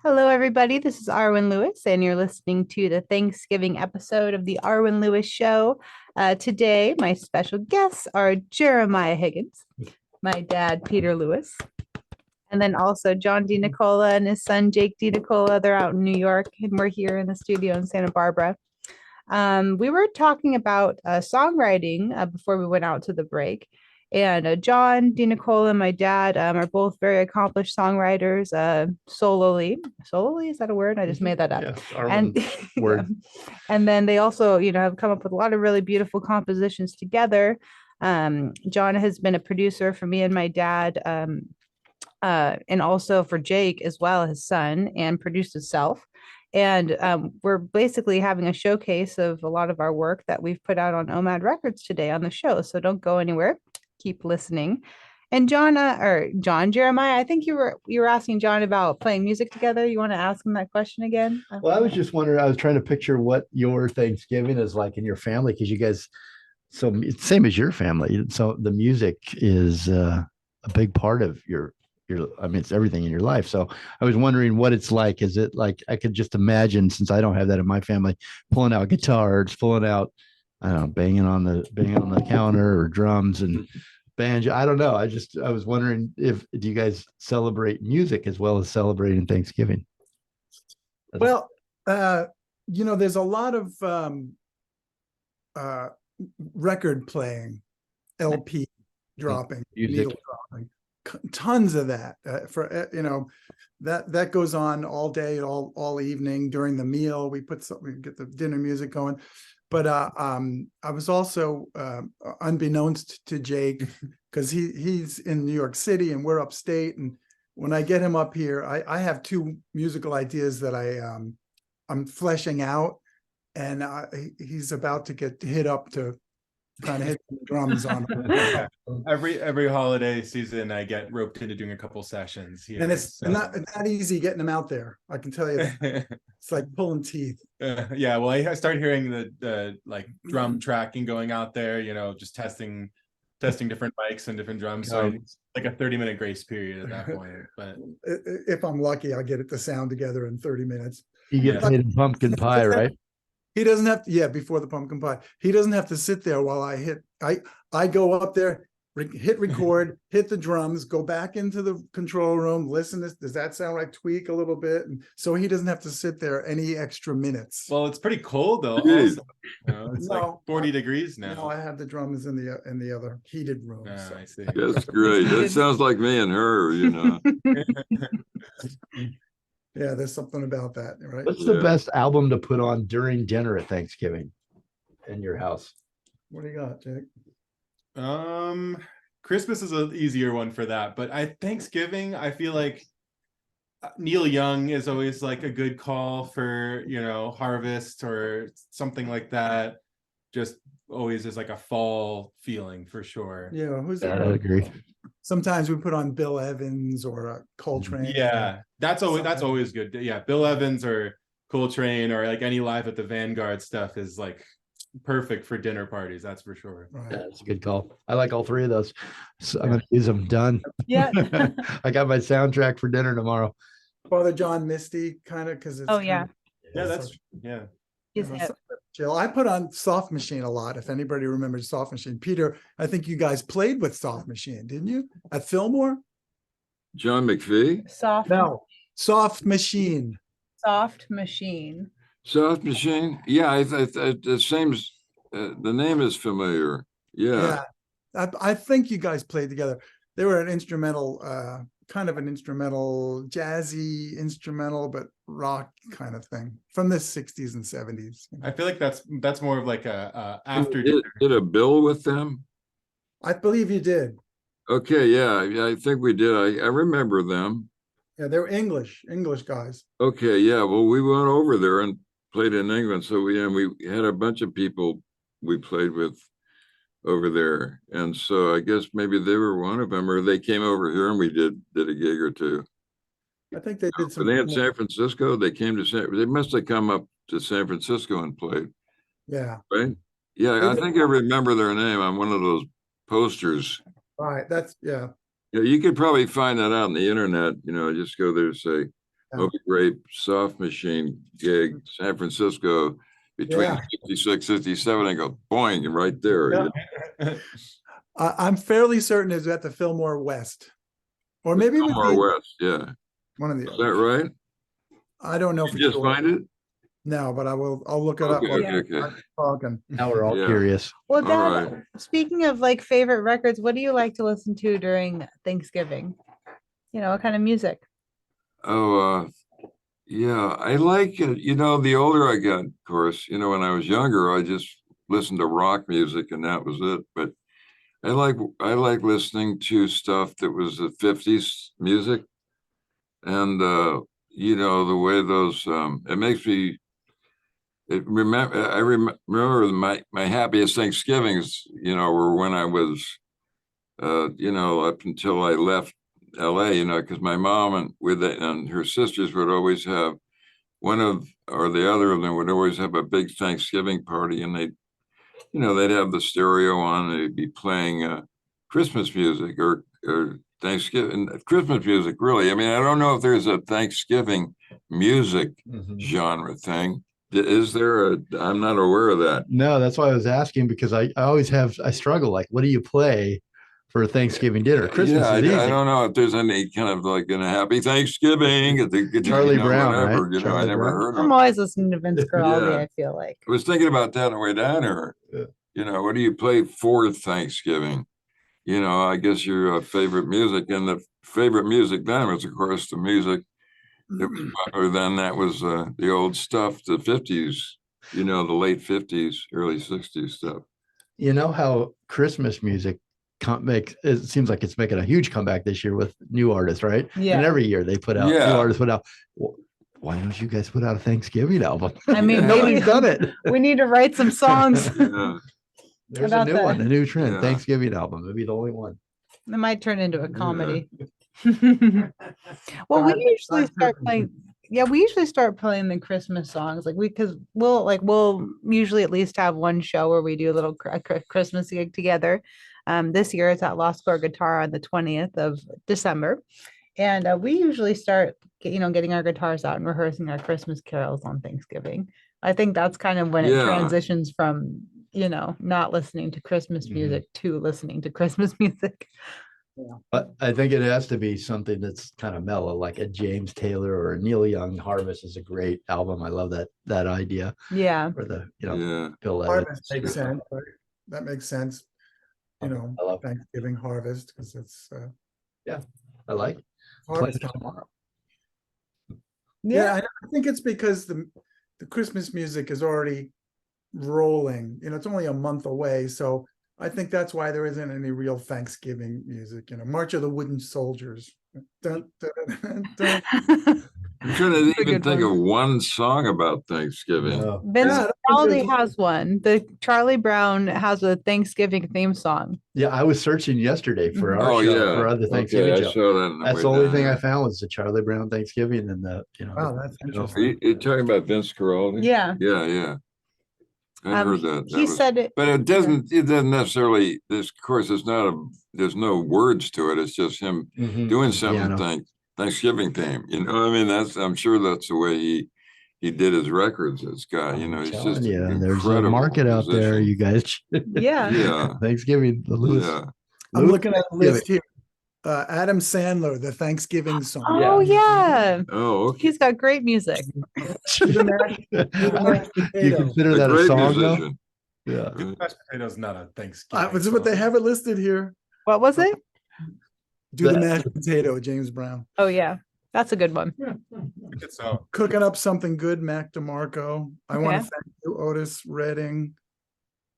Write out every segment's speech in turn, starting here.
Hello, everybody. This is Arwen Lewis, and you're listening to the Thanksgiving episode of the Arwen Lewis Show. Today, my special guests are Jeremiah Higgins, my dad, Peter Lewis, and then also John DeNicola and his son, Jake DeNicola. They're out in New York, and we're here in the studio in Santa Barbara. We were talking about songwriting before we went out to the break. And John DeNicola and my dad are both very accomplished songwriters, solely. Solely, is that a word? I just made that up. Yes, And word. and then they also, have come up with a lot of really beautiful compositions together. John has been a producer for me and my dad, and also for Jake as well, his son, and produced himself. And we're basically having a showcase of a lot of our work that we've put out on Omad Records today on the show. So don't go anywhere. Keep listening. And Jeremiah, I think you were asking John about playing music together. You want to ask him that question again? Well, I was just wondering, I was trying to picture what your Thanksgiving is like in your family, because you guys, so it's same as your family. So the music is a big part of I mean, it's everything in your life. So I was wondering what it's like. Is it like, I could just imagine, since I don't have that in my family, pulling out guitars, pulling out, I don't know, banging on the counter or drums and banjo. I don't know. I was wondering, do you guys celebrate music as well as celebrating Thanksgiving? Well, there's a lot of record playing, LP dropping, needle dropping, tons of that that goes on all day, all evening. During the meal, we get the dinner music going. But I was also, unbeknownst to Jake, because he's in New York City and we're upstate. And when I get him up here, I have two musical ideas that I'm fleshing out, and he's about to get hit up to kind of hit the drums on him. Yeah. Every holiday season, I get roped into doing a couple sessions here. And it's not easy getting them out there. I can tell you, it's like pulling teeth. Yeah, well, I started hearing the like drum tracking going out there. Just testing different mics and different drums. So it's like a 30-minute grace period at that point. But if I'm lucky, I'll get it to sound together in 30 minutes. You get paid in pumpkin pie, right? He doesn't have to, before the pumpkin pie. He doesn't have to sit there while I go up there, hit record, hit the drums, go back into the control room, listen, does that sound right? Tweak a little bit. And so he doesn't have to sit there any extra minutes. Well, it's pretty cold though. Also. It's like 40 degrees now. No, I have the drums in the other heated room. I see. That's great. That sounds like me and her, Yeah, there's something about that, right? What's the best album to put on during dinner at Thanksgiving in your house? What do you got, Jake? Christmas is an easier one for that, but Thanksgiving, I feel like Neil Young is always like a good call for, Harvest or something like that. Just always is like a fall feeling for sure. Yeah, I agree. Sometimes we put on Bill Evans or Coltrane. Yeah, that's always good. Yeah, Bill Evans or Coltrane or like any Live at the Vanguard stuff is like perfect for dinner parties. That's for sure. Right. Yeah, that's a good call. I like all three of those. So I'm gonna use them. Done. Yeah. I got my soundtrack for dinner tomorrow. Father John Misty, kind of, because it's yeah. Yeah. He's chill. I put on Soft Machine a lot. If anybody remembers Soft Machine, Peter, I think you guys played with Soft Machine, didn't you? At Fillmore? John McPhee? Soft. No, Soft Machine. Soft Machine. Soft Machine? Yeah, it seems the name is familiar. Yeah. I think you guys played together. They were an instrumental, kind of an instrumental, jazzy instrumental, but rock kind of thing from the 60s and 70s. I feel like that's more of like a after Did a bill with them? I believe you did. Okay, yeah, I think we did. I remember them. Yeah, they were English guys. Okay, yeah. Well, we went over there and played in England, so we had a bunch of people we played with over there, and so I guess maybe they were one of them, or they came over here and we did a gig or two. I think they did some. Were they in San Francisco? They came to they must have come up to San Francisco and played. Yeah. Right. Yeah, I think I remember their name on one of those posters. All right, that's yeah. Yeah, you could probably find that out on the internet. Just go there and say Yeah. Moby Grape soft machine gig, San Francisco, between Yeah. 66, 67, I go boing, and right there. Yeah. I'm fairly certain it's at the Fillmore West, or maybe it was Somewhere west, yeah. one of the Is that others. right? I don't know for You just sure. find it? No, but I'll look it up. Okay, while okay, you're okay. talking. Now we're all Yeah. curious. Well, All Dad, right. speaking of like favorite records, what do you like to listen to during Thanksgiving? What kind of music? Oh, yeah, I like it. The older I got, of course, when I was younger, I just listened to rock music and that was it. But I like listening to stuff that was the 50s music. And the way those it makes me remember my happiest Thanksgivings, were when I was up until I left LA, because my mom and her sisters would always have one of or the other of them would always have a big Thanksgiving party, and they'd have the stereo on, they'd be playing Christmas music or Thanksgiving Christmas music, really. I mean, I don't know if there's a Thanksgiving music genre thing. Is there I'm not aware of that. No, that's why I was asking, because I always I struggle. Like, what do you play for Thanksgiving dinner? Christmas Yeah, is easy. I don't know if there's any kind of like a happy Thanksgiving at the Charlie Brown, whatever, right? I Charlie never Brown. heard of I'm it. always listening to Vince Guaraldi, Yeah. I feel like. I was thinking about that on the way down here. Yeah. What do you play for Thanksgiving? I guess your favorite music, and the favorite music then was, of course, the music that was popular then. That was the old stuff, the 50s, the late 50s, early 60s stuff. You know how Christmas music it seems like it's making a huge comeback this year with new artists, right? Yeah. And every year they put out, Yeah. new artists put out. Why don't you guys put out a Thanksgiving album? I mean, Nobody's done it. we need to write some songs. Yeah. There's a About new that. one, a new trend. Yeah. Thanksgiving album. Maybe the only one. It might turn into a Yeah. comedy. Well, we usually start playing. Yeah, we usually start playing the Christmas songs, because we'll usually at least have one show where we do a little Christmas gig together. This year it's at Lost Core Guitar on the 20th of December, and we usually start getting our guitars out and rehearsing our Christmas carols on Thanksgiving. I think that's kind of when it Yeah. transitions from not listening to Christmas music to listening to Christmas music. But I think it has to be something that's kind of mellow, like a James Taylor or a Neil Young. Harvest is a great album. I love that idea. Yeah. Or the Yeah. Bill Harvest Evans. makes sense. Right? That makes sense. I love it. Thanksgiving harvest, because it's I like it. Play harvest it time. tomorrow. Yeah, I think it's because the Christmas music is already rolling. It's only a month away, so I think that's why there isn't any real Thanksgiving music. March of the Wooden Soldiers. Dun, dun, dun, dun. I'm trying to That's a even good think one. of one song about Thanksgiving. No. Vince Yeah, Guaraldi there's- has one. The Charlie Brown has a Thanksgiving theme song. Yeah, I was searching yesterday for our Oh, show, yeah. for other Okay, Thanksgiving I show. saw that. on That's way the only down thing I here. found was the Charlie Brown Thanksgiving and Wow, that's Are interesting. you talking about Vince Guaraldi? Yeah. Yeah, yeah. I heard that. He said it. But it doesn't necessarily, of course, there's no words to it. It's just him doing something Piano. Thanksgiving theme. I mean, I'm sure that's the way he did his records. This guy, I'm he's telling just you, an there's a incredible market out there, musician. you guys. Yeah. Yeah, Thanksgiving, the Lewis. yeah. I'm Lewis looking at the Thanksgiving. list here. Adam Sandler, the Thanksgiving song. Oh yeah. Oh, okay. He's got great music. The mashed You potato. consider A that a great song, though? musician. Yeah. Mashed potatoes not a Thanksgiving. But they song. have it listed here. What was it? Do the That- mashed potato, James Brown. Oh yeah. That's a good one. Good song. Cooking up something good, Mac DeMarco. I want Okay. to thank you, Otis Redding.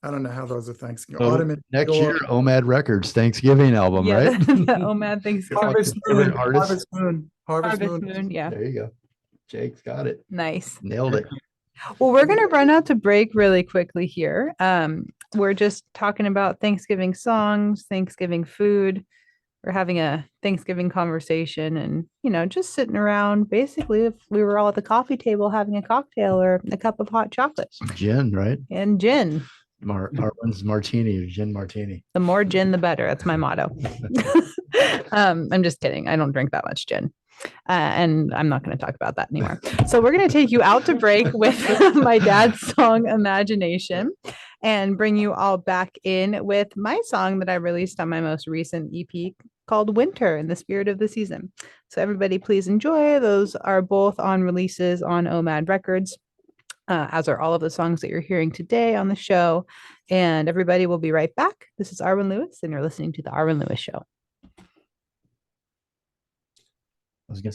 I don't know how those are Thanksgiving. So Autumn in next New year, York. Omad Records Thanksgiving album, Yeah. right? Oh man, thanks. Harvest Favorite Moon. artist? Harvest Moon. Harvest Harvest Moon. Moon. Yeah. There you go. Jake's got it. Nice. Nailed it. Well, we're going to run out to break really quickly here. We're just talking about Thanksgiving songs, Thanksgiving food. We're having a Thanksgiving conversation and, just sitting around. Basically, if we were all at the coffee table having a cocktail or a cup of hot chocolate Gin, right? and gin. Arwen's martini or gin martini. The more gin, the better. That's my motto. I'm just kidding. I don't drink that much gin. And I'm not going to talk about that anymore. So we're going to take you out to break with my dad's song Imagination and bring you all back in with my song that I released on my most recent EP called Winter in the Spirit of the Season. So everybody please enjoy. Those are both on releases on Omad Records, as are all of the songs that you're hearing today on the show. And everybody will be right back. This is Arwen Lewis, and you're listening to The Arwen Lewis Show. I was gonna